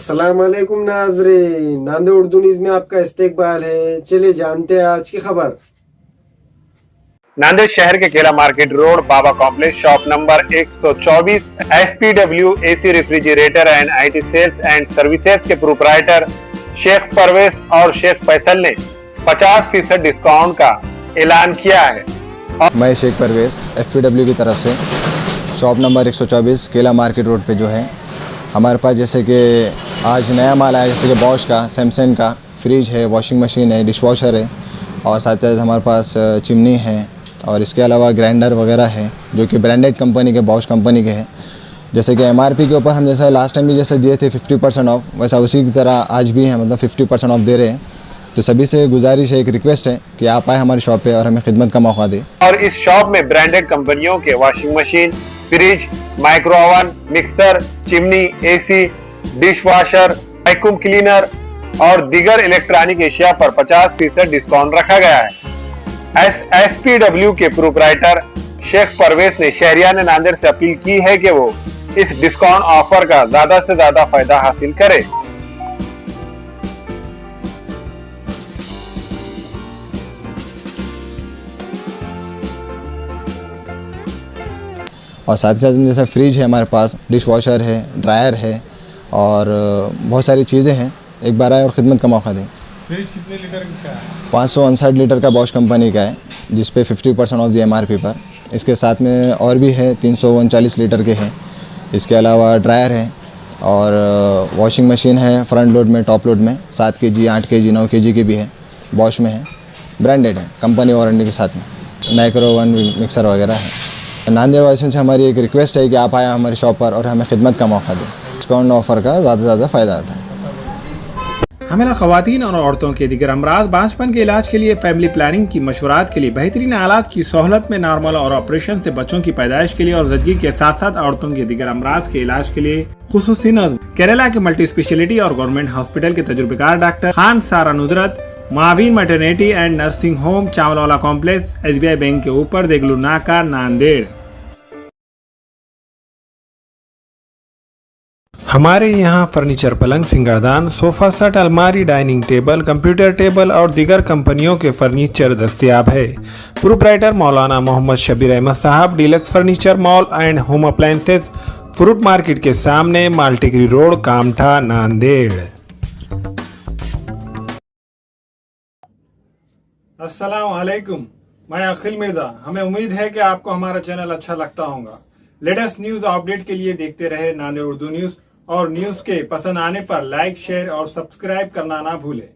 अस्सलाम वालेकुम नाज़रीन, नांदेड़ उर्दू न्यूज़ में आपका इस्तकबाल है। चलिए जानते हैं आज की खबर। नांदेड़ शहर के Kela market road Baba complex shop number 124 SPW AC refrigerator and IT sales and services के प्रोप्राइटर शेख परवेज और शेख फैसल ने 50% डिस्काउंट का ऐलान किया है। मैं शेख परवेज FPW की तरफ से शॉप नंबर 124 केला मार्केट रोड पे जो है हमारे पास जैसे कि आज नया माल आया, जैसे कि बॉश का, सैमसंग का फ्रिज है, वॉशिंग मशीन है, डिशवॉशर है और साथ साथ हमारे पास चिमनी है और इसके अलावा ग्राइंडर वगैरह है जो कि ब्रांडेड कंपनी के, बॉश कंपनी के हैं। जैसे कि MRP के ऊपर हम जैसे लास्ट टाइम भी जैसे दिए थे 50% ऑफ, वैसा उसी की तरह आज भी है, मतलब 50% ऑफ दे रहे हैं। तो सभी से गुजारिश है, एक रिक्वेस्ट है कि आप आए हमारी शॉप पे और हमें खिदमत का मौका दें। और इस शॉप में ब्रांडेड कंपनियों के washing machine, fridge, micro oven, mixer, chimney, AC, dishwasher, vacuum cleaner और दीगर इलेक्ट्रॉनिक एशिया पर 50% डिस्काउंट रखा गया है। SPW के प्रोप्राइटर शेख परवेज ने शहरियान नांदेड़ से अपील की है कि वो इस डिस्काउंट ऑफर का ज्यादा से ज्यादा फायदा हासिल करे। और साथ ही साथ जैसे फ्रिज है हमारे पास, डिशवॉशर है, ड्रायर है और बहुत सारी चीज़ें हैं। एक बार आए और ख़िदमत का मौका दें। फ्रिज कितने लीटर का है? 559 लीटर का बॉश कंपनी का है जिस पे 50% ऑफ दी MRP पर। इसके साथ में और भी है 339 लीटर के हैं। इसके अलावा ड्रायर है और वॉशिंग मशीन है, फ्रंट लोड में, टॉप लोड में 7 kg, 8 kg, 9 kg की भी है, बॉश में है, ब्रांडेड है, कंपनी वारंटी के साथ में। माइक्रो ओवन, मिक्सर वगैरह है। नांदेड़ वासियों से हमारी एक रिक्वेस्ट है कि आप आए हमारी शॉप पर और हमें खिदमत का मौका दें। डिस्काउंट ऑफर का ज़्यादा से ज़्यादा फ़ायदा उठाएं। हमें ख़वातीन और औरतों के दिगर अमराज, बांझपन के इलाज के लिए, फैमिली प्लानिंग की मशवरात के लिए, बेहतरीन आलात की सहूलत में, नॉर्मल और ऑपरेशन से बच्चों की पैदाइश के लिए और ज़चगी के साथ साथ औरतों के दिगर अमराज के इलाज के लिए खुसूसी नज़्म केरला के मल्टी स्पेशलिटी और गवर्नमेंट हॉस्पिटल के तजुर्बेकार डॉक्टर खान सारा नुजरत, मावीन maternity and nursing home, Chawalwala complex, SBI bank के ऊपर, देगलू नाका, नांदेड़। हमारे यहाँ फर्नीचर, पलंग, सिंगारदान, सोफा सेट, अलमारी, डाइनिंग टेबल, कंप्यूटर टेबल और दीगर कंपनियों के फर्नीचर दस्तयाब है। प्रोप्राइटर मौलाना मोहम्मद शबीर अहमद साहब, deluxe furniture mall and home appliances, fruit market के सामने, मालटिकरी रोड, कामठा, नांदेड़। अस्सलाम वालेकुम, मैं अखिल मिर्जा। हमें उम्मीद है कि आपको हमारा चैनल अच्छा लगता होगा। लेटेस्ट न्यूज अपडेट के लिए देखते रहे नांदेड़ उर्दू न्यूज और न्यूज के पसंद आने पर लाइक, शेयर और सब्सक्राइब करना ना भूलें।